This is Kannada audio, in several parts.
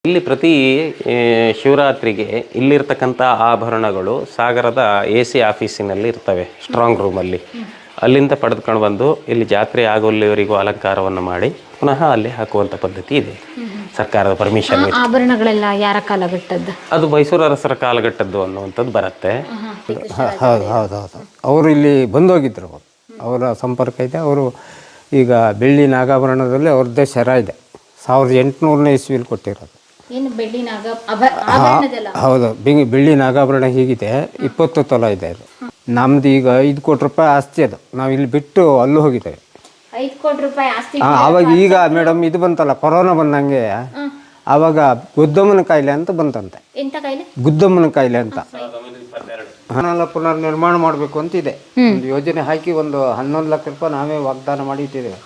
ಇಲ್ಲಿ ಪ್ರತಿ ಶಿವರಾತ್ರಿಗೆ ಇಲ್ಲಿರ್ತಕ್ಕಂಥ ಆಭರಣಗಳು ಸಾಗರದ AC ಆಫೀಸಿನಲ್ಲಿ ಇರ್ತವೆ, ಸ್ಟ್ರಾಂಗ್ ರೂಮಲ್ಲಿ. ಅಲ್ಲಿಂದ ಪಡೆದುಕೊಂಡು ಬಂದು ಇಲ್ಲಿ ಜಾತ್ರೆ ಆಗೋಲ್ಲಿವರೆಗೂ ಅಲಂಕಾರವನ್ನು ಮಾಡಿ ಪುನಃ ಅಲ್ಲಿ ಹಾಕುವಂಥ ಪದ್ಧತಿ ಇದೆ. ಸರ್ಕಾರದ ಪರ್ಮಿಷನ್. ಆಭರಣಗಳೆಲ್ಲ ಯಾರ ಕಾಲಘಟ್ಟದ್ದು? ಅದು ಮೈಸೂರು ಅರಸರ ಕಾಲಘಟ್ಟದ್ದು ಅನ್ನುವಂಥದ್ದು ಬರುತ್ತೆ. ಹೌದು ಹೌದು ಹೌದು. ಅವರು ಇಲ್ಲಿ ಬಂದೋಗಿದ್ರು, ಅವರ ಸಂಪರ್ಕ ಇದೆ. ಅವರು ಈಗ ಬೆಳ್ಳಿ ನಾಗಾಭರಣದಲ್ಲಿ ಅವ್ರದ್ದೇ ಶರ ಇದೆ, 1800ನೇ ಇಸ್ವಿಲಿ ಕೊಟ್ಟಿರೋದು. ಹೌದು, ಬೆಳ್ಳಿ ನಾಗಾಭರಣ ಹೀಗಿದೆ, 20 ತೊಲ ಇದೆ ಅದು. ನಮ್ದು ಈಗ 5 ಕೋಟಿ ರೂಪಾಯಿ ಆಸ್ತಿ ಅದು. ನಾವು ಇಲ್ಲಿ ಬಿಟ್ಟು ಅಲ್ಲೂ ಹೋಗಿದ್ದೇವೆ. 5 ಕೋಟಿ ರೂಪಾಯಿ ಆಸ್ತಿ. ಆವಾಗ ಈಗ ಮೇಡಮ್ ಇದು ಬಂತಲ್ಲ, ಕೊರೋನಾ ಬಂದಂಗೆ, ಆವಾಗ ಗುದ್ದಮ್ಮನ ಕಾಯಿಲೆ ಅಂತ ಬಂತಂತೆ. ಎಂತ ಕಾಯಿಲೆ? ಗುದ್ದಮ್ಮನ ಕಾಯಿಲೆ ಅಂತ. ಪುನರ್ ನಿರ್ಮಾಣ ಮಾಡಬೇಕು ಅಂತಿದೆ. ಒಂದು ಯೋಜನೆ ಹಾಕಿ ಒಂದು 11 ಲಕ್ಷ ರೂಪಾಯಿ ನಾವೇ ವಾಗ್ದಾನ ಮಾಡಿಟ್ಟಿದ್ದೇವೆ.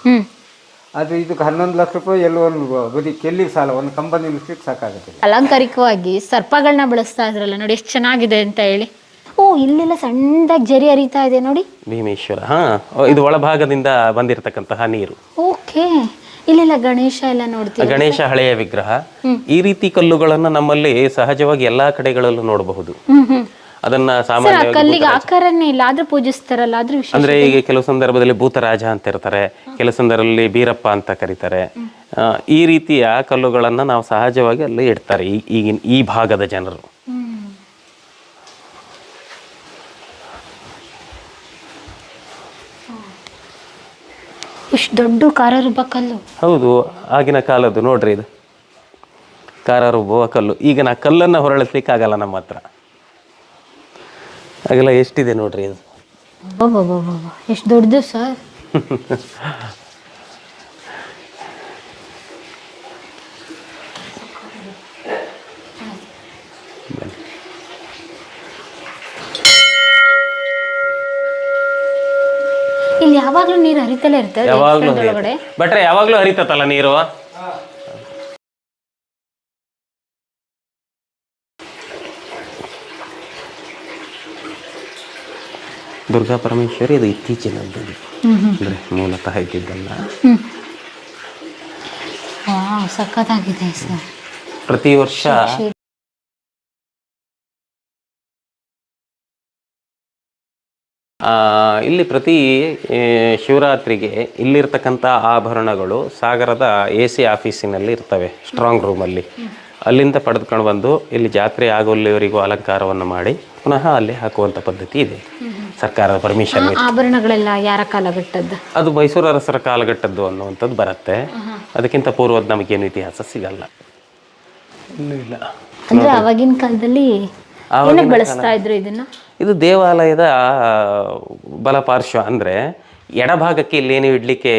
ಅದು ಇದಕ್ಕೆ 11 ಲಕ್ಷ ರೂಪಾಯಿ ಎಲ್ಲೋ ಒಂದು ಬದುಕಿ ಎಲ್ಲಿಗೆ ಸಾಲ, ಒಂದು ಕಂಬ ನಿಲ್ಲಿಸ್ಲಿಕ್ಕೆ ಸಾಕಾಗುತ್ತೆ. ಅಲಂಕಾರಿಕವಾಗಿ ಸರ್ಪಗಳನ್ನ ಬಳಸ್ತಾ ಇದ್ರಲ್ಲ ನೋಡಿ, ಎಷ್ಟು ಚೆನ್ನಾಗಿದೆ ಅಂತ ಹೇಳಿ. ಓ, ಇಲ್ಲೆಲ್ಲ ಸಣ್ಣದಾಗಿ ಜರಿ ಹರಿತಾ ಇದೆ ನೋಡಿ. ಭೀಮೇಶ್ವರ, ಇದು ಒಳಭಾಗದಿಂದ ಬಂದಿರತಕ್ಕಂತಹ ನೀರು. ಓಕೆ. ಇಲ್ಲೆಲ್ಲ ಗಣೇಶ ಎಲ್ಲ ನೋಡ್ತೀವಿ. ಗಣೇಶ ಹಳೆಯ ವಿಗ್ರಹ. ಈ ರೀತಿ ಕಲ್ಲುಗಳನ್ನು ನಮ್ಮಲ್ಲಿ ಸಹಜವಾಗಿ ಎಲ್ಲಾ ಕಡೆಗಳಲ್ಲೂ ನೋಡಬಹುದು. ಅದನ್ನ ಸಾಮಾನ್ಯವಾಗಿ ಕಲ್ಲಿಗೆ ಆಕಾರನೇ ಇಲ್ಲ, ಆದ್ರೂ ಪೂಜಿಸ್ತಾರಲ್ಲ, ಆದ್ರೂ ವಿಶೇಷ. ಅಂದ್ರೆ ಈಗ ಕೆಲವು ಸಂದರ್ಭದಲ್ಲಿ ಭೂತರಾಜ ಅಂತ ಇರ್ತಾರೆ, ಕೆಲವು ಸಂದರ್ಭದಲ್ಲಿ ಬೀರಪ್ಪ ಅಂತ ಕರೀತಾರೆ. ಈ ರೀತಿಯ ಕಲ್ಲುಗಳನ್ನ ನಾವು ಸಹಜವಾಗಿ ಅಲ್ಲಿ ಇಡ್ತಾರೆ ಈಗಿನ ಈ ಭಾಗದ ಜನರು. ಇಷ್ಟು ದೊಡ್ಡ ಕಾರರುಬ್ಬ ಕಲ್ಲು. ಹೌದು, ಆಗಿನ ಕಾಲದ್ದು ನೋಡ್ರಿ, ಇದು ಕಾರರುಬ್ಬುವ ಕಲ್ಲು. ಈಗ ನಾ ಕಲ್ಲನ್ನು ಹೊರಳಿಸ್ಲಿಕ್ಕೆ ಆಗಲ್ಲ ನಮ್ಮ ಹತ್ರ. ಹಾಗೆಲ್ಲ ಎಷ್ಟಿದೆ ನೋಡ್ರಿ ಇದು. ಎಷ್ಟು ದೊಡ್ಡದು ಸರ್. ಇಲ್ಲಿ ಯಾವಾಗ್ಲೂ ನೀರು ಹರಿತಲೇ ಇರ್ತದೆ. ಯಾವಾಗ್ಲೂ ಬಟ್ರೆ ಯಾವಾಗ್ಲೂ ಹರಿತತ್ತಲ್ಲ ನೀರು. ದುರ್ಗಾ ಪರಮೇಶ್ವರಿ ಇದು ಇತ್ತೀಚಿನದ್ದು, ಅಂದ್ರೆ ಮೂಲತಃ ಇದ್ದಿದ್ದಲ್ಲ. ಸಖತ್ತಾಗಿದೆ ಸರ್. ಪ್ರತಿ ವರ್ಷ ಇಲ್ಲಿ ಪ್ರತಿ ಶಿವರಾತ್ರಿಗೆ ಇಲ್ಲಿರ್ತಕ್ಕಂಥ ಆಭರಣಗಳು ಸಾಗರದ AC ಆಫೀಸಿನಲ್ಲಿ ಇರ್ತವೆ, ಸ್ಟ್ರಾಂಗ್ ರೂಮಲ್ಲಿ. ಅಲ್ಲಿಂದ ಪಡೆದುಕೊಂಡು ಬಂದು ಇಲ್ಲಿ ಜಾತ್ರೆ ಆಗೋಲ್ಲಿವರೆಗೂ ಅಲಂಕಾರವನ್ನು ಮಾಡಿ ಪುನಃ ಅಲ್ಲಿ ಹಾಕುವಂಥ ಪದ್ಧತಿ ಇದೆ. ಸರ್ಕಾರದ ಪರ್ಮಿಷನ್. ಆಭರಣಗಳೆಲ್ಲ ಯಾರ ಕಾಲಘಟ್ಟದ್ದು? ಅದು ಮೈಸೂರು ಅರಸರ ಕಾಲಘಟ್ಟದ್ದು ಅನ್ನುವಂಥದ್ದು ಬರುತ್ತೆ. ಅದಕ್ಕಿಂತ ಪೂರ್ವದ ನಮಗೇನು ಇತಿಹಾಸ ಸಿಗಲ್ಲ. ಇನ್ನೂ ಇಲ್ಲ. ಅಂದ್ರೆ ಆವಾಗಿನ ಕಾಲದಲ್ಲಿ ಬಳಸ್ತಾ ಇದ್ರು ಇದನ್ನ. ಇದು ದೇವಾಲಯದ ಬಲಪಾರ್ಶ್ವ, ಅಂದ್ರೆ ಎಡಭಾಗಕ್ಕೆ ಇಲ್ಲೇನು ಇಡ್ಲಿಕ್ಕೆ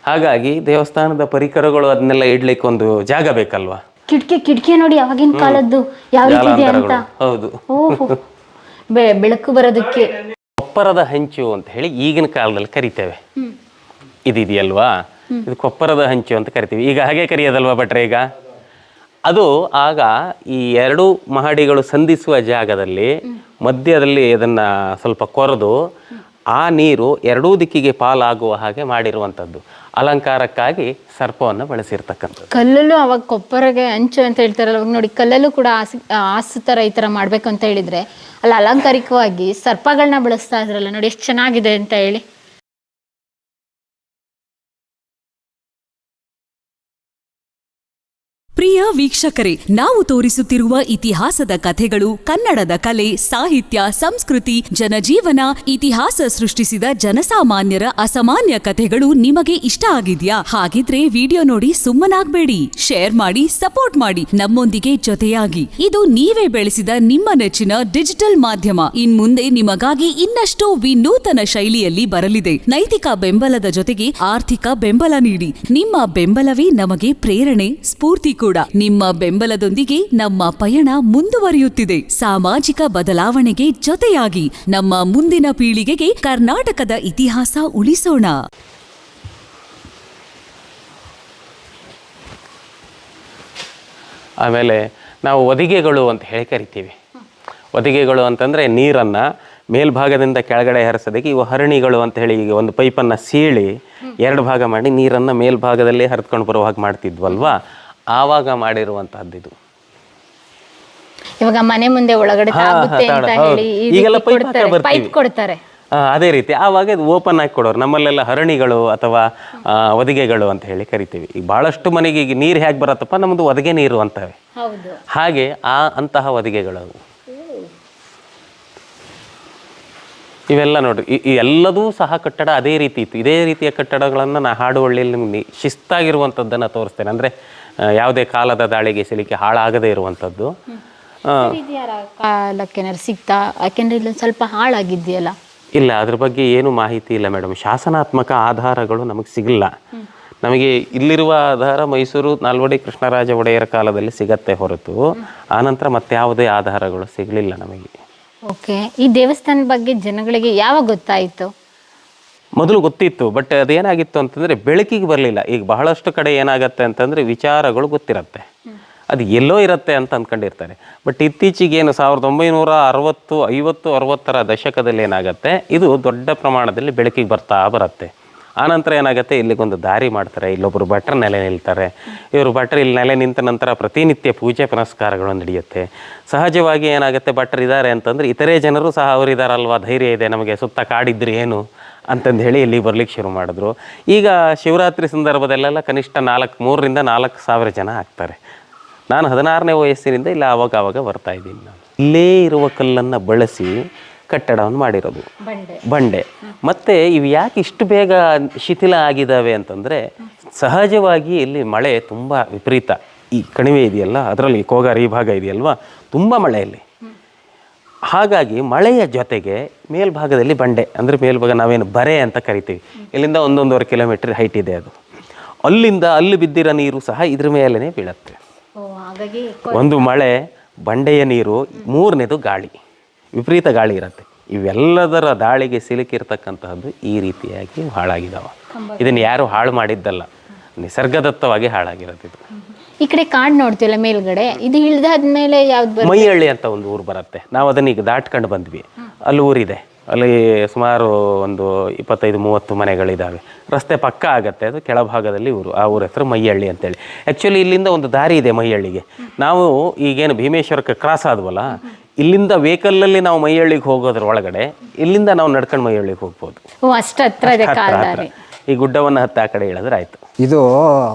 ಹಾಗಾಗಿ ದೇವಸ್ಥಾನದ ಪರಿಕರಗಳು ಅದನ್ನೆಲ್ಲ ಇಡ್ಲಿಕ್ಕೆ ಒಂದು ಜಾಗ ಬೇಕಲ್ವಾ. ಕಿಟಕಿ ನೋಡಿ ಆವಾಗಿನ ಕಾಲದ್ದು ಯಾವ ರೀತಿ ಇದೆ ಅಂತ. ಹೌದು. ಬೆಳಕು ಬರೋದಕ್ಕೆ ಕೊಪ್ಪರದ ಹಂಚು ಅಂತ ಹೇಳಿ ಈಗಿನ ಕಾಲದಲ್ಲಿ ಕರಿತೇವೆ. ಇದೆಯಲ್ವಾ, ಇದು ಕೊಪ್ಪರದ ಹಂಚು ಅಂತ ಕರಿತೀವಿ. ಈಗ ಹಾಗೆ ಕರೆಯೋದಲ್ವಾ ಭಟ್ರೆ ಈಗ. ಅದು ಆಗ ಈ 2 ಮಹಡಿಗಳು ಸಂಧಿಸುವ ಜಾಗದಲ್ಲಿ ಮಧ್ಯದಲ್ಲಿ ಅದನ್ನ ಸ್ವಲ್ಪ ಕೊರೆದು ಆ ನೀರು 2 ದಿಕ್ಕಿಗೆ ಪಾಲಾಗುವ ಹಾಗೆ ಮಾಡಿರುವಂಥದ್ದು. ಅಲಂಕಾರಕ್ಕಾಗಿ ಸರ್ಪವನ್ನು ಬಳಸಿರ್ತಕ್ಕಂಥದ್ದು. ಕಲ್ಲಲ್ಲೂ ಅವಾಗ ಕೊಪ್ಪರಗೆ ಅಂಚು ಅಂತ ಹೇಳ್ತಾರಲ್ಲ, ಅವಾಗ ನೋಡಿ ಕಲ್ಲಲ್ಲೂ ಕೂಡ ಆಸು ಥರ ಈ ಥರ ಮಾಡಬೇಕು ಅಂತ ಹೇಳಿದರೆ ಅಲ್ಲಿ ಅಲಂಕಾರಿಕವಾಗಿ ಸರ್ಪಗಳನ್ನ ಬಳಸ್ತಾ ಇದ್ರಲ್ಲ ನೋಡಿ, ಎಷ್ಟು ಚೆನ್ನಾಗಿದೆ ಅಂತ ಹೇಳಿ. ಪ್ರಿಯ ವೀಕ್ಷಕರೇ, ನಾವು ತೋರಿಸುತ್ತಿರುವ ಇತಿಹಾಸದ ಕಥೆಗಳು ಕನ್ನಡದ ಕಲೆ, ಸಾಹಿತ್ಯ, ಸಂಸ್ಕೃತಿ, ಜನಜೀವನ, ಇತಿಹಾಸ ಸೃಷ್ಟಿಸಿದ ಜನಸಾಮಾನ್ಯರ ಅಸಾಮಾನ್ಯ ಕಥೆಗಳು ನಿಮಗೆ ಇಷ್ಟ ಆಗಿದ್ಯಾ? ಹಾಗಿದ್ರೆ ವಿಡಿಯೋ ನೋಡಿ ಸುಮ್ಮನಾಗ್ಬೇಡಿ, ಶೇರ್ ಮಾಡಿ, ಸಪೋರ್ಟ್ ಮಾಡಿ, ನಮ್ಮೊಂದಿಗೆ ಜೊತೆಯಾಗಿ. ಇದು ನೀವೇ ಬೆಳೆಸಿದ ನಿಮ್ಮ ನೆಚ್ಚಿನ ಡಿಜಿಟಲ್ ಮಾಧ್ಯಮ. ಇನ್ಮುಂದೆ ನಿಮಗಾಗಿ ಇನ್ನಷ್ಟು ವಿನೂತನ ಶೈಲಿಯಲ್ಲಿ ಬರಲಿದೆ. ನೈತಿಕ ಬೆಂಬಲದ ಜೊತೆಗೆ ಆರ್ಥಿಕ ಬೆಂಬಲ ನೀಡಿ. ನಿಮ್ಮ ಬೆಂಬಲವೇ ನಮಗೆ ಪ್ರೇರಣೆ, ಸ್ಫೂರ್ತಿ ಕೂಡ. ನಿಮ್ಮ ಬೆಂಬಲದೊಂದಿಗೆ ನಮ್ಮ ಪಯಣ ಮುಂದುವರಿಯುತ್ತಿದೆ. ಸಾಮಾಜಿಕ ಬದಲಾವಣೆಗೆ ಜೊತೆಯಾಗಿ ನಮ್ಮ ಮುಂದಿನ ಪೀಳಿಗೆಗೆ ಕರ್ನಾಟಕದ ಇತಿಹಾಸ ಉಳಿಸೋಣ. ಆಮೇಲೆ ನಾವು ಒದಿಗೆಗಳು ಅಂತ ಹೇಳಿ ಕರಿತೀವಿ. ಒದಿಗೆಗಳು ಅಂತಂದರೆ ನೀರನ್ನು ಮೇಲ್ಭಾಗದಿಂದ ಕೆಳಗಡೆ ಹರಿಸೋದಕ್ಕೆ ಇವು ಹರಣಿಗಳು ಅಂತ ಹೇಳಿ ಈಗ ಒಂದು ಪೈಪನ್ನು ಸೀಳಿ 2 ಭಾಗ ಮಾಡಿ ನೀರನ್ನು ಮೇಲ್ಭಾಗದಲ್ಲಿ ಹರಿದ್ಕೊಂಡು ಬರೋ ಹಾಗೆ ಮಾಡ್ತಿದ್ವಲ್ವಾ. ಆವಾಗ ಮಾಡಿರುವಂತಹದ್ದು ಇದು. ಇವಾಗ ಮನೆ ಮುಂದೆ ಒಳಗಡೆ ತಾಗುತ್ತೆ ಅಂತ ಹೇಳಿ ಈಗೆಲ್ಲ ಪೈಪ್ ಕೊಡ್ತಾರೆ. ಅದೇ ರೀತಿ ಆವಾಗ ಇದು ಓಪನ್ ಆಗಿ ಕೊಡೋರು. ನಮ್ಮಲ್ಲೆಲ್ಲ ಹರಣಿಗಳು ಅಥವಾ ಒದಿಗೆಗಳು ಅಂತ ಹೇಳಿ ಕರಿತೀವಿ. ಈಗ ಬಹಳಷ್ಟು ಮನೆಗೆ ಈಗ ನೀರು ಹೇಗೆ ಬರತ್ತಪ್ಪ, ನಮ್ಮದು ಒದಿಗೆ ನೀರು ಅಂತವೆ. ಹಾಗೆ ಅಂತಹ ಒದಿಗೆಗಳು ಇವೆಲ್ಲ ನೋಡ್ರಿ. ಈ ಎಲ್ಲದೂ ಸಹ ಕಟ್ಟಡ ಅದೇ ರೀತಿ ಇತ್ತು. ಇದೇ ರೀತಿಯ ಕಟ್ಟಡಗಳನ್ನು ನಾ ಹಾಡುವಳ್ಳಿಯಲ್ಲಿ ನಿಮ್ಗೆ ಶಿಸ್ತಾಗಿರುವಂಥದ್ದನ್ನು ತೋರಿಸ್ತೇನೆ. ಅಂದರೆ ಯಾವುದೇ ಕಾಲದ ದಾಳಿಗೆ ಸಿಲಿಕೆ ಹಾಳಾಗದೇ ಇರುವಂಥದ್ದು. ಕಾಲಕ್ಕೆ ಸಿಗ್ತಾ, ಯಾಕೆಂದ್ರೆ ಇಲ್ಲೊಂದು ಸ್ವಲ್ಪ ಹಾಳಾಗಿದೆಯಲ್ಲ. ಇಲ್ಲ, ಅದ್ರ ಬಗ್ಗೆ ಏನು ಮಾಹಿತಿ ಇಲ್ಲ ಮೇಡಮ್. ಶಾಸನಾತ್ಮಕ ಆಧಾರಗಳು ನಮಗೆ ಸಿಗಲ್ಲ. ನಮಗೆ ಇಲ್ಲಿರುವ ಆಧಾರ ಮೈಸೂರು ನಾಲ್ವಡಿ ಕೃಷ್ಣರಾಜ ಒಡೆಯರ ಕಾಲದಲ್ಲಿ ಸಿಗತ್ತೆ ಹೊರತು ಆನಂತರ ಮತ್ತೆ ಯಾವುದೇ ಆಧಾರಗಳು ಸಿಗಲಿಲ್ಲ ನಮಗೆ. ಓಕೆ, ಈ ದೇವಸ್ಥಾನದ ಬಗ್ಗೆ ಜನಗಳಿಗೆ ಯಾವಾಗ ಗೊತ್ತಾಯಿತು? ಮೊದಲು ಗೊತ್ತಿತ್ತು, ಬಟ್ ಅದೇನಾಗಿತ್ತು ಅಂತಂದರೆ ಬೆಳಕಿಗೆ ಬರಲಿಲ್ಲ. ಈಗ ಬಹಳಷ್ಟು ಕಡೆ ಏನಾಗತ್ತೆ ಅಂತಂದರೆ ವಿಚಾರಗಳು ಗೊತ್ತಿರತ್ತೆ, ಅದು ಎಲ್ಲೋ ಇರುತ್ತೆ ಅಂತ ಅಂದ್ಕೊಂಡಿರ್ತಾರೆ. ಬಟ್ ಇತ್ತೀಚೆಗೇನು 1960 ದಶಕದಲ್ಲಿ ಏನಾಗುತ್ತೆ, ಇದು ದೊಡ್ಡ ಪ್ರಮಾಣದಲ್ಲಿ ಬೆಳಕಿಗೆ ಬರುತ್ತೆ. ಆನಂತರ ಏನಾಗುತ್ತೆ, ಇಲ್ಲಿಗೊಂದು ದಾರಿ ಮಾಡ್ತಾರೆ, ಇಲ್ಲೊಬ್ಬರು ಭಟ್ರು ನೆಲೆ ನಿಲ್ತಾರೆ. ಇವರು ಭಟ್ರು ಇಲ್ಲಿ ನೆಲೆ ನಿಂತ ನಂತರ ಪ್ರತಿನಿತ್ಯ ಪೂಜೆ ಪುನಸ್ಕಾರಗಳು ನಡೆಯುತ್ತೆ. ಸಹಜವಾಗಿ ಏನಾಗುತ್ತೆ, ಭಟ್ರು ಇದ್ದಾರೆ ಅಂತಂದರೆ ಇತರೆ ಜನರು ಸಹ ಅವರಿದ್ದಾರಲ್ವ, ಧೈರ್ಯ ಇದೆ ನಮಗೆ, ಸುತ್ತ ಕಾಡಿದ್ರೆ ಏನು ಅಂತಂದು ಹೇಳಿ ಇಲ್ಲಿ ಬರ್ಲಿಕ್ಕೆ ಶುರು ಮಾಡಿದ್ರು. ಈಗ ಶಿವರಾತ್ರಿ ಸಂದರ್ಭದಲ್ಲೆಲ್ಲ ಕನಿಷ್ಠ 3,000-4,000 ಜನ ಆಗ್ತಾರೆ. ನಾನು 16ನೇ ವಯಸ್ಸಿನಿಂದ ಇಲ್ಲಿ ಆವಾಗ ಬರ್ತಾ ಇದ್ದೀನಿ. ನಾನು ಇಲ್ಲೇ ಇರುವ ಕಲ್ಲನ್ನು ಬಳಸಿ ಕಟ್ಟಡವನ್ನು ಮಾಡಿರೋದು, ಬಂಡೆ. ಮತ್ತು ಇವು ಯಾಕೆ ಇಷ್ಟು ಬೇಗ ಶಿಥಿಲ ಆಗಿದ್ದಾವೆ ಅಂತಂದರೆ, ಸಹಜವಾಗಿ ಇಲ್ಲಿ ಮಳೆ ತುಂಬ ವಿಪರೀತ. ಈ ಕಣಿವೆ ಇದೆಯಲ್ಲ, ಅದರಲ್ಲಿ ಕೋಗಾರ ಈ ಭಾಗ ಇದೆಯಲ್ವ, ತುಂಬ ಮಳೆ ಇಲ್ಲಿ. ಹಾಗಾಗಿ ಮಳೆಯ ಜೊತೆಗೆ ಮೇಲ್ಭಾಗದಲ್ಲಿ ಬಂಡೆ, ಅಂದರೆ ಮೇಲ್ಭಾಗ ನಾವೇನು ಬರೆ ಅಂತ ಕರಿತೀವಿ, ಇಲ್ಲಿಂದ 1-1.5 ಕಿಲೋಮೀಟರ್ ಹೈಟ್ ಇದೆ ಅದು. ಅಲ್ಲಿಂದ ಅಲ್ಲಿ ಬಿದ್ದಿರೋ ನೀರು ಸಹ ಇದ್ರ ಮೇಲೇ ಬೀಳುತ್ತೆ. ಒಂದು ಮಳೆ, ಬಂಡೆಯ ನೀರು, 3ನೇದು ಗಾಳಿ, ವಿಪರೀತ ಗಾಳಿ ಇರುತ್ತೆ. ಇವೆಲ್ಲದರ ದಾಳಿಗೆ ಸಿಲುಕಿರ್ತಕ್ಕಂತಹದ್ದು ಈ ರೀತಿಯಾಗಿ ಹಾಳಾಗಿದ್ದಾವೆ. ಇದನ್ನು ಯಾರು ಹಾಳು ಮಾಡಿದ್ದಲ್ಲ, ನಿಸರ್ಗದತ್ತವಾಗಿ ಹಾಳಾಗಿರೋದು ಇದು. ಈ ಕಡೆ ಕಾಡು ನೋಡ್ತೀವಲ್ಲ ಮೇಲ್ಗಡೆ, ಇದು ಇಳಿದಾದ್ಮೇಲೆ ಯಾವ್ದು? ಮೈಹಳ್ಳಿ ಅಂತ ಒಂದು ಊರು ಬರುತ್ತೆ. ನಾವು ಅದನ್ನ ಈಗ ದಾಟ್ಕೊಂಡು ಬಂದ್ವಿ. ಅಲ್ಲಿ ಊರಿದೆ, ಅಲ್ಲಿ ಸುಮಾರು ಒಂದು 25-30 ಮನೆಗಳಿದ್ದಾವೆ. ರಸ್ತೆ ಪಕ್ಕ ಆಗತ್ತೆ, ಅದು ಕೆಳಭಾಗದಲ್ಲಿ ಊರು. ಆ ಊರ ಹೆಸರು ಮೈಹಳ್ಳಿ ಅಂತೇಳಿ. ಆ್ಯಕ್ಚುಲಿ ಇಲ್ಲಿಂದ ಒಂದು ದಾರಿ ಇದೆ ಮೈಹಳ್ಳಿಗೆ. ನಾವು ಈಗೇನು ಭೀಮೇಶ್ವರಕ್ಕೆ ಕ್ರಾಸ್ ಆದ್ವಲ್ಲ, ಇಲ್ಲಿಂದ ವೆಹಿಕಲ್ಲಲ್ಲಿ ನಾವು ಮೈಹಳ್ಳಿಗೆ ಹೋಗೋದ್ರ ಒಳಗಡೆ ಇಲ್ಲಿಂದ ನಾವು ನಡ್ಕೊಂಡು ಮೈಹಳ್ಳಿಗೆ ಹೋಗ್ಬೋದು. ಅಷ್ಟು ಹತ್ರ ಇದೆ ಕಾಲ್ದಾರಿ. ಈ ಗುಡ್ಡವನ್ನು ಹತ್ತ ಆ ಕಡೆ ಹೇಳಿದ್ರೆ ಆಯ್ತು. ಇದು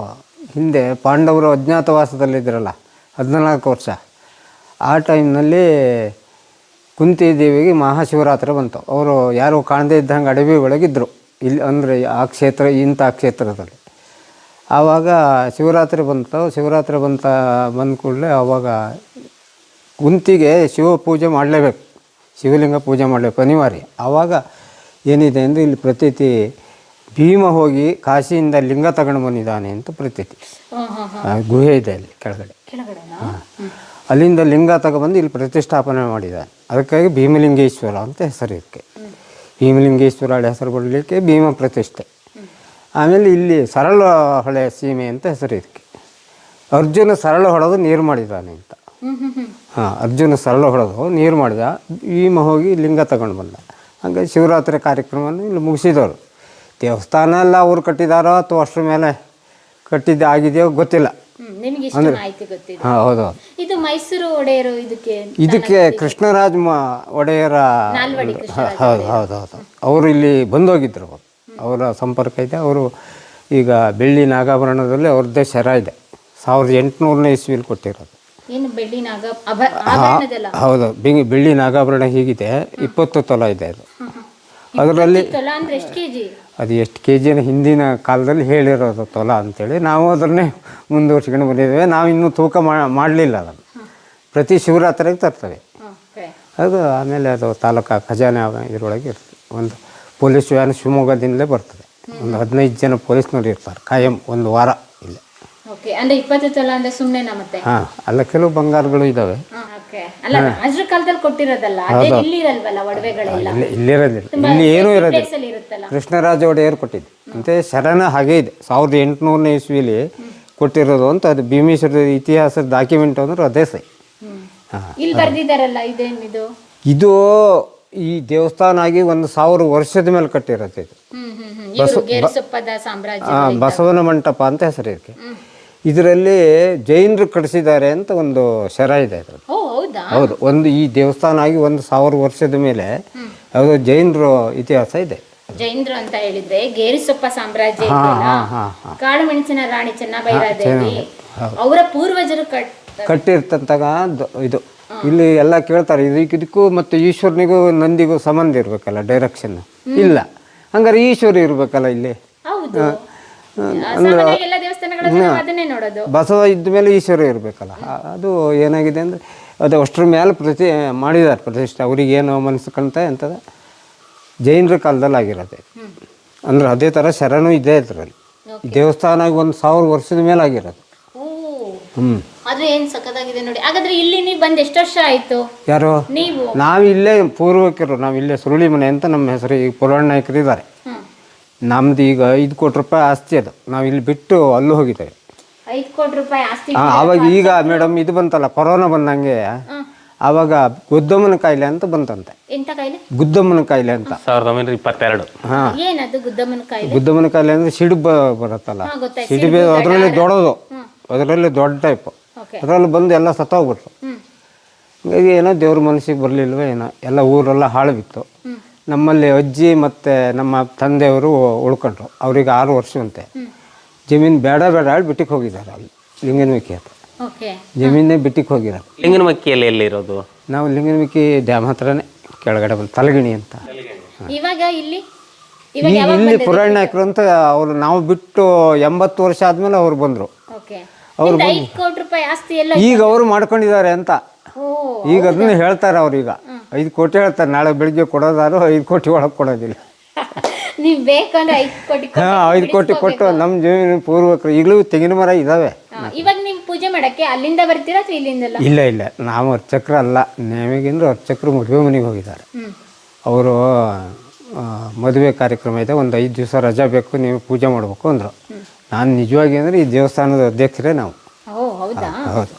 ಹಿಂದೆ ಪಾಂಡವರು ಅಜ್ಞಾತವಾಸದಲ್ಲಿದ್ದರಲ್ಲ 14 ವರ್ಷ, ಆ ಟೈಮ್ನಲ್ಲಿ ಕುಂತಿ ದೇವಿಗೆ ಮಹಾಶಿವರಾತ್ರಿ ಬಂತು. ಅವರು ಯಾರು ಕಾಣದೇ ಇದ್ದಂಗೆ ಅಡವಿ ಒಳಗಿದ್ದರು, ಇಲ್ಲಿ ಅಂದರೆ ಆ ಕ್ಷೇತ್ರ, ಇಂಥ ಕ್ಷೇತ್ರದಲ್ಲಿ. ಆವಾಗ ಶಿವರಾತ್ರಿ ಬಂತು. ಶಿವರಾತ್ರಿ ಬಂದ ಕೂಡಲೇ ಆವಾಗ ಕುಂತಿಗೆ ಶಿವ ಪೂಜೆ ಮಾಡಲೇಬೇಕು, ಶಿವಲಿಂಗ ಪೂಜೆ ಮಾಡಬೇಕು, ಅನಿವಾರ್ಯ. ಆವಾಗ ಏನಿದೆ ಅಂದರೆ ಇಲ್ಲಿ ಪ್ರತೀತಿ, ಭೀಮ ಹೋಗಿ ಕಾಶಿಯಿಂದ ಲಿಂಗ ತಗೊಂಡು ಬಂದಿದ್ದಾನೆ ಅಂತ ಪ್ರತೀತಿ. ಗುಹೆ ಇದೆ ಅಲ್ಲಿ ಕೆಳಗಡೆ. ಅಲ್ಲಿಂದ ಲಿಂಗ ತಗೊಬಂದು ಇಲ್ಲಿ ಪ್ರತಿಷ್ಠಾಪನೆ ಮಾಡಿದ್ದಾನೆ. ಅದಕ್ಕಾಗಿ ಭೀಮಲಿಂಗೇಶ್ವರ ಅಂತ ಹೆಸರು ಇದಕ್ಕೆ. ಭೀಮಲಿಂಗೇಶ್ವರ ಹೆಸರು ಬರಲಿಕ್ಕೆ ಭೀಮ ಪ್ರತಿಷ್ಠೆ. ಆಮೇಲೆ ಇಲ್ಲಿ ಸರಳ ಹೊಳೆ ಸೀಮೆ ಅಂತ ಹೆಸರು ಇದಕ್ಕೆ. ಅರ್ಜುನ ಸರಳ ಹೊಡೆದು ನೀರು ಮಾಡಿದ್ದಾನೆ ಅಂತ. ಅರ್ಜುನ ಸರಳ ಹೊಡೆದು ನೀರು ಮಾಡಿದ, ಭೀಮ ಹೋಗಿ ಲಿಂಗ ತಗೊಂಡು ಬಂದ. ಹಾಗಾಗಿ ಶಿವರಾತ್ರಿ ಕಾರ್ಯಕ್ರಮವನ್ನು ಇಲ್ಲಿ ಮುಗಿಸಿದವರು. ದೇವಸ್ಥಾನ ಎಲ್ಲ ಅವ್ರು ಕಟ್ಟಿದಾರೋ ಅಥವಾ ಅಷ್ಟರ ಮೇಲೆ ಆಗಿದೆಯೋ ಗೊತ್ತಿಲ್ಲ. ಹೌದು. ಇದು ಮೈಸೂರು ಒಡೆಯರು ಇದಕ್ಕೆ ಕೃಷ್ಣರಾಜ ಒಡೆಯರ. ಹೌದು. ಅವರು ಇಲ್ಲಿ ಬಂದೋಗಿದ್ರು, ಅವರ ಸಂಪರ್ಕ ಇದೆ. ಅವರು ಈಗ ಬೆಳ್ಳಿ ನಾಗಾಭರಣದಲ್ಲಿ ಅವ್ರದ್ದೇ ಶರ ಇದೆ, 1800ನೇ ಇಸ್ವಿಲಿ ಕೊಟ್ಟಿರೋದು. ಹೌದು, ಬೆಳ್ಳಿ ನಾಗಾಭರಣ ಹೀಗಿದೆ, 20 ತೊಲ ಇದೆ ಅದು. ಅದರಲ್ಲಿ ಅದು ಎಷ್ಟು KG ಹಿಂದಿನ ಕಾಲದಲ್ಲಿ ಹೇಳಿರೋದು ತೊಲ ಅಂತೇಳಿ ನಾವು ಅದನ್ನೇ ಮುಂದುವರ್ಸ್ಕೊಂಡು ಬಂದಿದ್ದೇವೆ. ನಾವು ಇನ್ನೂ ತೂಕ ಮಾಡಲಿಲ್ಲ ಅದನ್ನು. ಪ್ರತಿ ಶಿವರಾತ್ರಿಗೆ ತರ್ತೇವೆ ಅದು. ಆಮೇಲೆ ಅದು ತಾಲೂಕು ಖಜಾನೆ ಇದರೊಳಗೆ ಇರ್ತದೆ. ಒಂದು ಪೊಲೀಸ್ ವ್ಯಾನ್ ಶಿವಮೊಗ್ಗದಿಂದಲೇ ಬರ್ತದೆ. ಒಂದು 15 ಜನ ಪೊಲೀಸ್ನವ್ರು ಇರ್ತಾರೆ ಕಾಯಂ, ಒಂದು ವಾರ ಇಲ್ಲಿ. ಹಾಂ, ಅಲ್ಲ ಕೆಲವು ಬಂಗಾರಗಳು ಇದ್ದಾವೆ. ಇಲ್ಲಿರೋದಿಲ್ಲ, ಇಲ್ಲಿ ಏನೂ ಇರೋದಿಲ್ಲ. ಕೃಷ್ಣರಾಜ ಒಡೆಯರು ಕೊಟ್ಟಿದ್ದು ಅಂತೆ ಶರಣ ಹಾಗೆ ಇದೆ. 1800ನೇ ಇಸ್ವಿಲಿ ಕೊಟ್ಟಿರೋದು ಅಂತ. ಅದು ಭೀಮೇಶ್ವರದ ಇತಿಹಾಸದ ಡಾಕ್ಯುಮೆಂಟ್ ಅಂದ್ರೆ ಅದೇ ಸೈ. ಇದು ಈ ದೇವಸ್ಥಾನ ಆಗಿ 1000 ವರ್ಷದ ಮೇಲೆ ಕಟ್ಟಿರುತ್ತೆ ಇದು. ಬಸವನ ಮಂಟಪ ಅಂತ ಹೆಸರು ಇದಕ್ಕೆ. ಇದರಲ್ಲಿ ಜೈನರು ಕಟ್ಟಿಸಿದ್ದಾರೆ ಅಂತ ಒಂದು ಶರ ಇದೆ ಅದ್ರಲ್ಲಿ. ಓ ಹೌದಾ? ಹೌದು, ಒಂದು ಈ ದೇವಸ್ಥಾನ ಆಗಿ 1000 ವರ್ಷದ ಮೇಲೆ ಯಾವುದೋ ಜೈನರು ಇತಿಹಾಸ ಇದೆ. ಜೈನರು ಅಂತ ಹೇಳಿದ್ರೆ ಗೇರಿಸೊಪ್ಪ ಸಾಮ್ರಾಜ್ಯ ಇದೆಯಲ್ಲ, ಕಾಳು ಮೆಣಸಿನ ರಾಣಿ ಚೆನ್ನಭೈರಾದೇವಿ ಅವರ ಪೂರ್ವಜರು ಕಟ್ಟಿರ್ತಂತಾಗ ಇದು ಇಲ್ಲಿ ಎಲ್ಲ ಕೇಳ್ತಾರೆ, ಇದಕ್ಕೂ ಮತ್ತು ಈಶ್ವರನಿಗೂ ನಂದಿಗೂ ಸಂಬಂಧ ಇರಬೇಕಲ್ಲ, ಡೈರೆಕ್ಷನ್ ಇಲ್ಲ. ಹಂಗಾರೆ ಈಶ್ವರ ಇರಬೇಕಲ್ಲ ಇಲ್ಲಿ. ಹೌದು, ಸಾಮಾನ್ಯವಾಗಿ ಎಲ್ಲ ದೇವಸ್ಥಾನಗಳಲ್ಲಿ ನಾವು ಅದನ್ನೇ ನೋಡೋದು. ಬಸವ ಇದ್ದ ಮೇಲೆ ಈಶ್ವರ ಇರಬೇಕಲ್ಲ. ಅದು ಏನಾಗಿದೆ ಅಂದರೆ ಅದು ಅಷ್ಟರ ಮೇಲೆ ಮಾಡಿದ್ದಾರೆ ಪ್ರತಿಷ್ಠೆ. ಅವ್ರಿಗೇನು ಮನಸ್ಸು ಕಾಣ್ತಾ ಅಂತದ ಜೈನರ ಕಾಲದಲ್ಲಿ ಆಗಿರೋದೆ. ಅಂದ್ರೆ ಅದೇ ಥರ ಶರಣು ಇದೆ ಅದರಲ್ಲಿ. ದೇವಸ್ಥಾನ 1000 ವರ್ಷದ ಮೇಲೆ ಆಗಿರೋದು. ಆದ್ರೆ ಏನ್ ಸಖತ್ತಾಗಿದೆ ನೋಡಿ. ಹಾಗಾದ್ರೆ ಇಲ್ಲಿ ನೀವು ಬಂದು ಎಷ್ಟು ವರ್ಷ ಆಯ್ತು? ಯಾರು? ನೀವು. ನಾವು ಇಲ್ಲೇ ಪೂರ್ವಕರು, ನಾವಿಲ್ಲೇ ಸುರುಳಿ ಮನೆ ಅಂತ ನಮ್ಮ ಹೆಸರು. ಈಗ ಪುರಾಣ ನಾಯಕರು ಇದ್ದಾರೆ. ನಮ್ದು ಈಗ 5 ಕೋಟಿ ರೂಪಾಯಿ ಆಸ್ತಿ ಅದು. ನಾವು ಇಲ್ಲಿ ಬಿಟ್ಟು ಅಲ್ಲೂ ಹೋಗಿದ್ದೇವೆ. 5 ಕೋಟಿ ರೂಪಾಯಿ ಆಸ್ತಿ? ಆವಾಗ ಈಗ ಮೇಡಮ್ ಇದು ಬಂತಲ್ಲ, ಕೊರೋನಾ ಬಂದಂಗೆ, ಆವಾಗ ಗುದ್ದಮ್ಮನ ಕಾಯಿಲೆ ಅಂತ ಬಂತಂತೆ. ಎಂತ ಕಾಯಿಲೆ? ಗುದ್ದಮ್ಮನ ಕಾಯಿಲೆ ಅಂತ 1922. ಏನದು ಗುದ್ದಮ್ಮನ ಕಾಯಿಲೆ? ಗುದ್ದಮ್ಮನ ಕಾಯಿಲೆ ಅಂದ್ರೆ ಸಿಡುಬು ಬರುತ್ತಲ್ಲ, ಸಿಡುಬು ಅದರಲ್ಲಿ ಅದರಲ್ಲಿ ದೊಡ್ಡ ಟೈಪ್. ಅದರಲ್ಲಿ ಬಂದು ಎಲ್ಲ ಸತ್ತೋಗ್ಬಿಟ್ರು. ಹೀಗಾಗಿ ಏನೋ ದೇವ್ರ ಮನಸ್ಸಿಗೆ ಬರಲಿಲ್ವ ಏನೋ, ಎಲ್ಲ ಊರೆಲ್ಲ ಹಾಳು ಬಿತ್ತು. ನಮ್ಮಲ್ಲಿ ಅಜ್ಜಿ ಮತ್ತು ನಮ್ಮ ತಂದೆಯವರು ಉಳ್ಕೊಂಡ್ರು. ಅವ್ರಿಗೆ 6 ವರ್ಷವಂತೆ. ಜಮೀನು ಬೇಡ ಹೇಳಿ ಬಿಟ್ಟಿಗೆ ಹೋಗಿದ್ದಾರೆ ಅಲ್ಲಿ ಲಿಂಗನಮಕ್ಕಿ ಹತ್ರ. ಜಮೀನೇ ಬಿಟ್ಟಿಗೆ ಹೋಗಿರೋದು. ಲಿಂಗನಮಕ್ಕಿಯಲ್ಲಿ ಎಲ್ಲಿರೋದು? ನಾವು ಲಿಂಗನಮಕ್ಕಿ ಡ್ಯಾಮ್ ಹತ್ರನೇ ಕೆಳಗಡೆ ಬಂದು ತಲಗಿಣಿ ಅಂತ. ಇವಾಗ ಇಲ್ಲಿ ಇಲ್ಲಿ ಪುರಾಣ ನಾಯಕರು ಅಂತ ಅವರು, ನಾವು ಬಿಟ್ಟು 80 ವರ್ಷ ಆದ್ಮೇಲೆ ಅವ್ರು ಬಂದರು. ಅವ್ರು ಈಗ ಅವರು ಮಾಡ್ಕೊಂಡಿದ್ದಾರೆ ಅಂತ. ಈಗ ಅದನ್ನ ಹೇಳ್ತಾರೆ ಅವ್ರು. ಈಗ 5 ಕೋಟಿ ಹೇಳ್ತಾರೆ, ನಾಳೆ ಬೆಳಿಗ್ಗೆ ಕೊಡೋದಾರು 5 ಕೋಟಿ ಒಳಗೆ ಕೊಡೋದಿಲ್ಲ. ನೀವು ಬೇಕಂದ್ರೆ 5 ಕೋಟಿ. 5 ಕೋಟಿ ಕೊಟ್ಟು ನಮ್ಮ ಜಮೀನು ಪೂರ್ವಕರು ಈಗಲೂ ತೆಂಗಿನ ಮರ ಇದಾವೆ. ಇವಾಗ ನೀವು ಪೂಜೆ ಮಾಡಕ್ಕೆ ಅಲ್ಲಿಂದ ಬರ್ತೀರಾ ಅಥವಾ ಇಲ್ಲಿಂದಲ್ಲ? ಇಲ್ಲ, ನಾವು ಅರ್ಚಕ್ರ ಅಲ್ಲ, ನೇಮಿಗಿಂದ್ರು ಅರ್ಚಕರು ಮದುವೆ ಮನೆಗೆ ಹೋಗಿದ್ದಾರೆ. ಅವರು ಮದುವೆ ಕಾರ್ಯಕ್ರಮ ಇದೆ, ಒಂದು 5 ದಿವಸ ರಜಾ ಬೇಕು, ನೀವು ಪೂಜೆ ಮಾಡಬೇಕು ಅಂದರು. ನಾನು ನಿಜವಾಗಿ ಅಂದರೆ ಈ ದೇವಸ್ಥಾನದ ಅಧ್ಯಕ್ಷರೇ ನಾವು. ಹೌದಾ? ಹೌದು,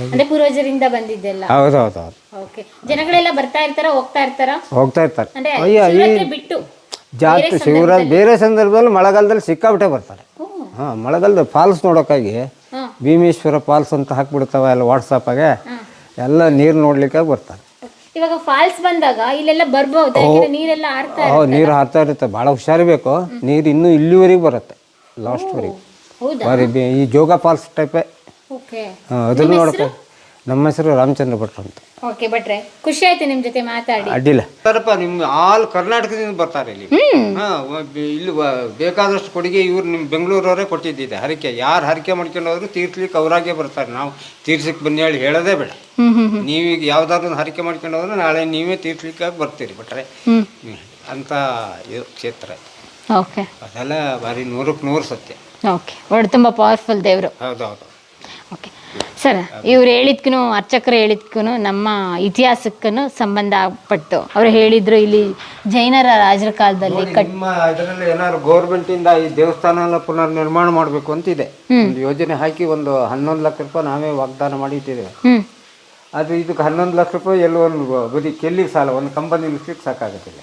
ಅಂದ್ರೆ ಪೂರ್ವಜರಿಂದ ಬಂದಿದ್ದೆಲ್ಲ. ಹೌದು. ಓಕೆ. ಜನಗಳೆಲ್ಲ ಬರ್ತಾ ಇರ್ತಾರ, ಹೋಗ್ತಾ ಇರ್ತಾರೆ? ಬಿಟ್ಟು ಜಾಸ್ತಿ ಶಿವರಾತ್ರಿ ಬೇರೆ ಸಂದರ್ಭದಲ್ಲಿ ಮಳೆಗಾಲದಲ್ಲಿ ಸಿಕ್ಕಾಬಿಟ್ಟೆ ಬರ್ತಾರೆ. ಮಳೆಗಾಲದಲ್ಲಿ ಫಾಲ್ಸ್ ನೋಡೋಕ್ಕಾಗಿ ಭೀಮೇಶ್ವರ ಫಾಲ್ಸ್ ಅಂತ ಹಾಕ್ಬಿಡ್ತಾವೆ ಎಲ್ಲ ವಾಟ್ಸಪ್ಪಾಗೆ, ಎಲ್ಲ ನೀರು ನೋಡ್ಲಿಕ್ಕೆ ಬರ್ತಾರೆ. ಇವಾಗ ಫಾಲ್ಸ್ ಬಂದಾಗ ಇಲ್ಲೆಲ್ಲ ಬರ್ಬೋದು, ನೀರೆಲ್ಲ ನೀರು ಹಾರ್ತಾ ಇರುತ್ತೆ. ಭಾಳ ಹುಷಾರಿಬೇಕು. ನೀರು ಇನ್ನೂ ಇಲ್ಲಿವರೆಗೆ ಬರುತ್ತೆ, ಲಾಸ್ಟ್ವರೆಗೆ. ಈ ಜೋಗ ಫಾಲ್ಸ್ ಟೈಪೇ. ಅದನ್ನು ನೋಡಕ್ಕೆ. ನಮ್ಮ ಹೆಸರು ರಾಮಚಂದ್ರ ಭಟ್ರು ಅಂತ. ಓಕೆ ಭಟ್ರೆ, ಖುಷಿ ಆಯ್ತು ನಿಮ್ಮ ಜೊತೆ ಮಾತಾಡಿ. ಅಡ್ಡಿಲ್ಲ. ಸರಪ್ಪ, ನಿಮ್ಮ ಆಲ್ ಕರ್ನಾಟಕದಿಂದ ಬರ್ತಾರೆ ಇಲ್ಲಿ. ಇಲ್ಲಿ ಬೇಕಾದಷ್ಟು ಕೊಡುಗೆ ಇವ್ರು ನಿಮ್ಮ ಬೆಂಗಳೂರವರೇ ಕೊಟ್ಟಿದ್ದಿದೆ. ಹರಕೆ ಯಾರು ಹರಕೆ ಮಾಡ್ಕೊಂಡು ಹೋದ್ರು ತೀರ್ಸ್ಲಿಕ್ಕೆ ಅವರಾಗೆ ಬರ್ತಾರೆ. ನಾವು ತೀರ್ಸಕ್ಕೆ ಬನ್ನಿ ಹೇಳೋದೇ ಬೇಡ. ನೀವೀಗ ಯಾವ್ದಾದ್ರು ಒಂದು ಹರಕೆ ಮಾಡ್ಕೊಂಡು ಹೋದ್ರೆ ನಾಳೆ ನೀವೇ ತೀರ್ಸ್ಲಿಕ್ಕೆ ಬರ್ತೀರಿ ಭಟ್ರೆ ಅಂತ ಕ್ಷೇತ್ರ. ಓಕೆ, ಅದೆಲ್ಲ ಭಾರಿ 100ಕ್ಕೆ 100 ಸತ್ಯ. ಓಕೆ, ಒಳ್ಳೆ ತುಂಬ ಪವರ್ಫುಲ್ ದೇವರು. ಹೌದೌದು. ಓಕೆ ಸರ್, ಇವ್ರು ಹೇಳಿದ್ಕೂ ಅರ್ಚಕರು ಹೇಳಿದ್ಕೂ ನಮ್ಮ ಇತಿಹಾಸಕ್ಕೂ ಸಂಬಂಧಪಟ್ಟು ಅವ್ರು ಹೇಳಿದ್ರು. ಇಲ್ಲಿ ಜೈನರ ರಾಜರ ಕಾಲದಲ್ಲಿ ನಿಮ್ಮ ಇದರಲ್ಲಿ ಏನಾದ್ರು ಗೌರ್ಮೆಂಟಿಂದ ಈ ದೇವಸ್ಥಾನ ಎಲ್ಲ ಪುನರ್ ನಿರ್ಮಾಣ ಮಾಡಬೇಕು ಅಂತಿದೆ. ಒಂದು ಯೋಜನೆ ಹಾಕಿ ಒಂದು 11 ಲಕ್ಷ ರೂಪಾಯಿ ನಾವೇ ವಾಗ್ದಾನ ಮಾಡಿಟ್ಟಿದ್ದೇವೆ. ಅದು ಇದಕ್ಕೆ 11 ಲಕ್ಷ ರೂಪಾಯಿ ಎಲ್ಲೋ ಒಂದು ಬರೀ ಕೆಲ್ಲಿಗೆ ಸಾಲ, ಒಂದು ಕಂಬ ನಿಲ್ಲಿಸ್ಲಿಕ್ಕೆ ಸಾಕಾಗುತ್ತಿಲ್ಲ.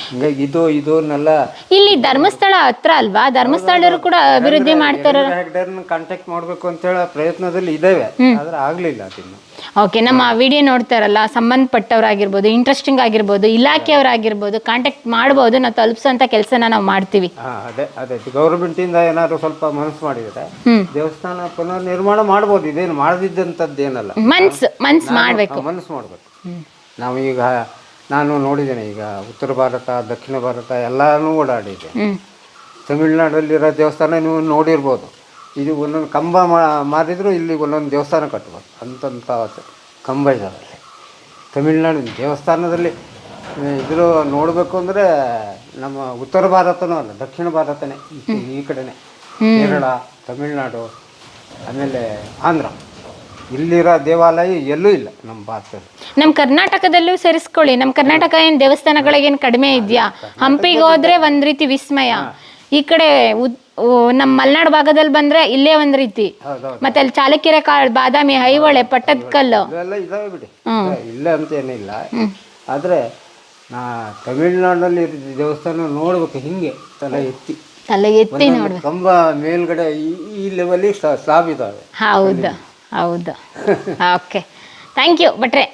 ಹಿಂಗಾಗಿ ಇದನ್ನೆಲ್ಲ ಇಲ್ಲಿ ಧರ್ಮಸ್ಥಳ ಹತ್ರ ಅಲ್ವಾ, ಧರ್ಮಸ್ಥಳರು ಕೂಡ ಅಭಿವೃದ್ಧಿ ಮಾಡ್ತಾರ. ಕಾಂಟ್ಯಾಕ್ಟ್ ಮಾಡಬೇಕು ಅಂತ ಹೇಳೋ ಪ್ರಯತ್ನದಲ್ಲಿ ಇದ್ದೇವೆ, ಆದ್ರೆ ಆಗ್ಲಿಲ್ಲ ಅದನ್ನು. ಓಕೆ, ನಮ್ಮ ವಿಡಿಯೋ ನೋಡ್ತಾರಲ್ಲ, ಸಂಬಂಧಪಟ್ಟವರಾಗಿರ್ಬೋದು, ಇಂಟ್ರೆಸ್ಟಿಂಗ್ ಆಗಿರ್ಬೋದು, ಇಲಾಖೆಯವರಾಗಿರ್ಬೋದು, ಕಾಂಟ್ಯಾಕ್ಟ್ ಮಾಡ್ಬೋದು. ನಾವು ತಲುಪಿಸೋಂಥ ಕೆಲಸನ ನಾವು ಮಾಡ್ತೀವಿ. ಅದೇ ಗೌರ್ಮೆಂಟಿಂದ ಏನಾದ್ರು ಸ್ವಲ್ಪ ಮನಸ್ಸು ಮಾಡಿದ್ರೆ ದೇವಸ್ಥಾನ ಪುನರ್ ನಿರ್ಮಾಣ ಮಾಡ್ಬೋದು. ಇದೇನು ಮಾಡದಿದ್ದಂಥದ್ದು ಏನಲ್ಲ, ಮನ್ಸು ಮಾಡಬೇಕು. ನಾವೀಗ ನಾನು ನೋಡಿದ್ದೇನೆ, ಈಗ ಉತ್ತರ ಭಾರತ, ದಕ್ಷಿಣ ಭಾರತ ಎಲ್ಲನೂ ಓಡಾಡಿದೆ. ತಮಿಳ್ನಾಡಲ್ಲಿರೋ ದೇವಸ್ಥಾನ ನೀವು ನೋಡಿರ್ಬೋದು. ಇದು ಒಂದೊಂದು ಕಂಬ ಮಾರಿದ್ರು ಇಲ್ಲಿ ಒಂದೊಂದು ದೇವಸ್ಥಾನ ಕಟ್ಬೋದು ಅಂತಂಥ ಕಂಬ ಇದಾವೆ. ತಮಿಳ್ನಾಡು ದೇವಸ್ಥಾನದಲ್ಲಿ ಇದ್ರು ನೋಡಬೇಕು ಅಂದರೆ ನಮ್ಮ ಉತ್ತರ ಭಾರತನೂ ಅಲ್ಲ, ದಕ್ಷಿಣ ಭಾರತನೇ ಈ ಕಡೆನೇ. ಕೇರಳ, ತಮಿಳ್ನಾಡು, ಆಮೇಲೆ ಆಂಧ್ರ, ಇಲ್ಲಿರೋ ದೇವಾಲಯ ಎಲ್ಲೂ ಇಲ್ಲ ನಮ್ಮ ಭಾರತದಲ್ಲಿ. ನಮ್ಮ ಕರ್ನಾಟಕದಲ್ಲೂ ಸೇರಿಸ್ಕೊಳ್ಳಿ. ನಮ್ಮ ಕರ್ನಾಟಕ ಏನು ದೇವಸ್ಥಾನಗಳಿಗೇನು ಕಡಿಮೆ ಇದೆಯಾ? ಹಂಪಿಗೆ ಹೋದ್ರೆ ಒಂದು ರೀತಿ ವಿಸ್ಮಯ. ಈ ಕಡೆ ನಮ್ಮ ಮಲೆನಾಡು ಭಾಗದಲ್ಲಿ ಬಂದ್ರೆ ಇಲ್ಲೇ ಒಂದ್ ರೀತಿ, ಮತ್ತೆ ಅಲ್ಲಿ ಚಾಲುಕ್ಯರ ಕಾಳು, ಬಾದಾಮಿ, ಐಹೊಳೆ, ಪಟ್ಟದಕಲ್ಲು ಇವೆಲ್ಲ ಇದಾವೆ ಬಿಡಿ. ಇಲ್ಲ ಅಂತ ಏನಿಲ್ಲ, ಆದ್ರೆ ನಾ ತಮಿಳ್ನಾಡಿನಲ್ಲಿ ದೇವಸ್ಥಾನ ನೋಡ್ಬೇಕು ಹಿಂಗೆ ತಲೆ ಎತ್ತಿ ತಲೆ ಎತ್ತಿ ನೋಡ್ಬೇಕು. ಕಂಬ ಮೇಲ್ಗಡೆ ಈ ಲೆವೆಲ್ ಸ್ಲಾಬ್ ಇದಾವೆ. ಹೌದು ಹೌದು. ಓಕೆ, ಥ್ಯಾಂಕ್ ಯು ಭಟ್ರೆ.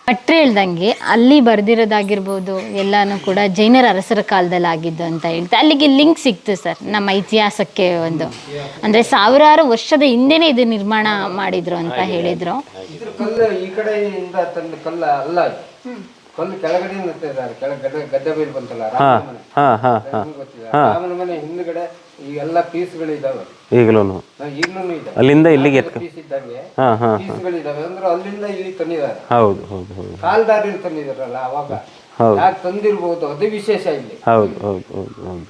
ಭಟ್ರೆ ಹೇಳ್ದಂಗೆ ಅಲ್ಲಿ ಬರ್ದಿರೋದಾಗಿರ್ಬೋದು ಎಲ್ಲಾನು ಕೂಡ ಜೈನರ ಅರಸರ ಕಾಲದಲ್ಲಿ ಆಗಿದ್ದು ಅಂತ ಹೇಳ್ತಾ ಅಲ್ಲಿಗೆ ಲಿಂಕ್ ಸಿಕ್ತು ಸರ್ ನಮ್ಮ ಇತಿಹಾಸಕ್ಕೆ. ಒಂದು ಅಂದರೆ ಸಾವಿರಾರು ವರ್ಷದ ಹಿಂದೆನೇ ಇದು ನಿರ್ಮಾಣ ಮಾಡಿದ್ರು ಅಂತ ಹೇಳಿದ್ರು. ಇದ್ರ ಕಲ್ಲು ಈ ಕಡೆಯಿಂದ ತಂದ ಕಲ್ಲ ಅಲ್ಲ, ಕಲ್ಲು ಕೆಳಗಡೆಯಿಂದ ತೆಗೆದಾರೆ. ಕೆಳಗಡೆ ಗದ್ದೆ ಬೈಲ್ ಬಂತಲ್ಲ ಗೊತ್ತಿದೆ, ರಾಮನ ಮನೆ ಹಿಂದ್ಗಡೆ ಈಗೆಲ್ಲ ಪೀಸ್ಗಳಿದಾವೆ ಈಗಲೂ ಈಗಲೂ ಇದೆ. ಅಲ್ಲಿಂದ ಇಲ್ಲಿಗೆ ಪೀಸ್ ಇದ್ದಂಗೆ ಪೀಸ್ಗಳಿದಾವೆ ಅಂದ್ರೆ ಅಲ್ಲಿಂದ ಇಲ್ಲಿ ತಂದಿದ್ದಾರೆ. ಹೌದು ಹೌದು ಹೌದು ಕಾಲ್ದಾರಿಲಿ ತಂದಿದಾರಲ್ಲ ಅವಾಗ ಯಾಕೆ ತಂದಿರ್ಬೋದು, ಅದು ವಿಶೇಷ ಇಲ್ಲಿ. ಹೌದು ಹೌದು ಹೌದು ಹೌದು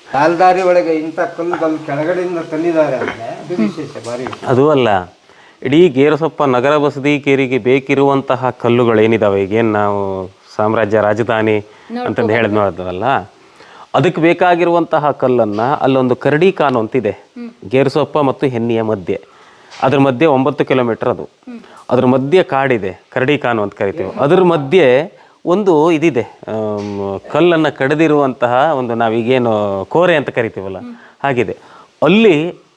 ಕಾಲ್ದಾರಿ ಒಳಗೆ ಇಂಥ ಕಲ್ಲು ಕೆಳಗಡೆಯಿಂದ ತಂದಿದ್ದಾರೆ ಅಂದ್ರೆ ಅದು ವಿಶೇಷ, ಭಾರಿ ವಿಶೇಷ. ಅದು ಅಲ್ಲ, ಇಡೀ ಗೇರುಸೊಪ್ಪ ನಗರ ಬಸದಿ ಕೇರಿಗೆ ಬೇಕಿರುವಂತಹ ಕಲ್ಲುಗಳೇನಿದಾವೆ, ಈಗೇನು ನಾವು ಸಾಮ್ರಾಜ್ಯ ರಾಜಧಾನಿ ಅಂತಂದು ಹೇಳಿದ್ ನೋಡಿದ್ವಲ್ಲ, ಅದಕ್ಕೆ ಬೇಕಾಗಿರುವಂತಹ ಕಲ್ಲನ್ನು ಅಲ್ಲೊಂದು ಕರಡಿ ಕಾನು ಅಂತಿದೆ ಗೇರುಸೊಪ್ಪ ಮತ್ತು ಹೆನ್ನಿಯ ಮಧ್ಯೆ. ಅದ್ರ ಮಧ್ಯೆ 9 ಕಿಲೋಮೀಟರ್ ಅದು. ಅದ್ರ ಮಧ್ಯೆ ಕಾಡಿದೆ, ಕರಡಿ ಕಾನು ಅಂತ ಕರಿತೀವಿ. ಅದ್ರ ಮಧ್ಯೆ ಒಂದು ಇದಿದೆ, ಕಲ್ಲನ್ನು ಕಡಿದಿರುವಂತಹ ಒಂದು ನಾವೀಗೇನು ಕೋರೆ ಅಂತ ಕರಿತೀವಲ್ಲ ಹಾಗಿದೆ. ಅಲ್ಲಿ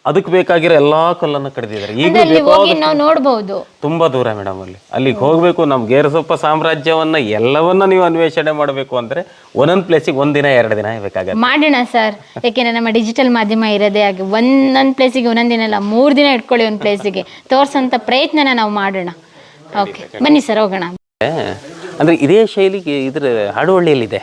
ಅದಕ್ಕೆ ಬೇಕಾಗಿರೋ ಎಲ್ಲಾ ಕಲ್ಲನ್ನು ಕಡಿದಿದ್ದಾರೆ. ಈಗ ನಾವು ನೋಡ್ಬೋದು, ತುಂಬಾ ದೂರ ಮೇಡಮ್. ಅಲ್ಲಿಗೆ ಹೋಗ್ಬೇಕು, ನಮ್ಮ ಗೇರುಸೊಪ್ಪ ಸಾಮ್ರಾಜ್ಯವನ್ನ ಎಲ್ಲವನ್ನ ನೀವು ಅನ್ವೇಷಣೆ ಮಾಡಬೇಕು ಅಂದ್ರೆ ಒಂದೊಂದು ಪ್ಲೇಸಿಗೆ 1 ದಿನ 2 ದಿನ ಬೇಕಾಗತ್ತೆ. ಮಾಡೋಣ ಸರ್, ಯಾಕೆಂದ್ರೆ ನಮ್ಮ ಡಿಜಿಟಲ್ ಮಾಧ್ಯಮ ಇರೋದೇ ಹಾಗೆ. ಒಂದೊಂದು ಪ್ಲೇಸಿಗೆ ಒಂದೊಂದು ದಿನ ಅಲ್ಲ, 3 ದಿನ ಇಟ್ಕೊಳ್ಳಿ ಒಂದು ಪ್ಲೇಸಿಗೆ ತೋರ್ಸೋಂಥ ಪ್ರಯತ್ನನ ನಾವು ಮಾಡೋಣ. ಓಕೆ, ಬನ್ನಿ ಸರ್ ಹೋಗೋಣ. ಅಂದ್ರೆ ಇದೇ ಶೈಲಿಗೆ ಇದ್ರ ಹಾಡುವಳ್ಳಿಯಲ್ಲಿದೆ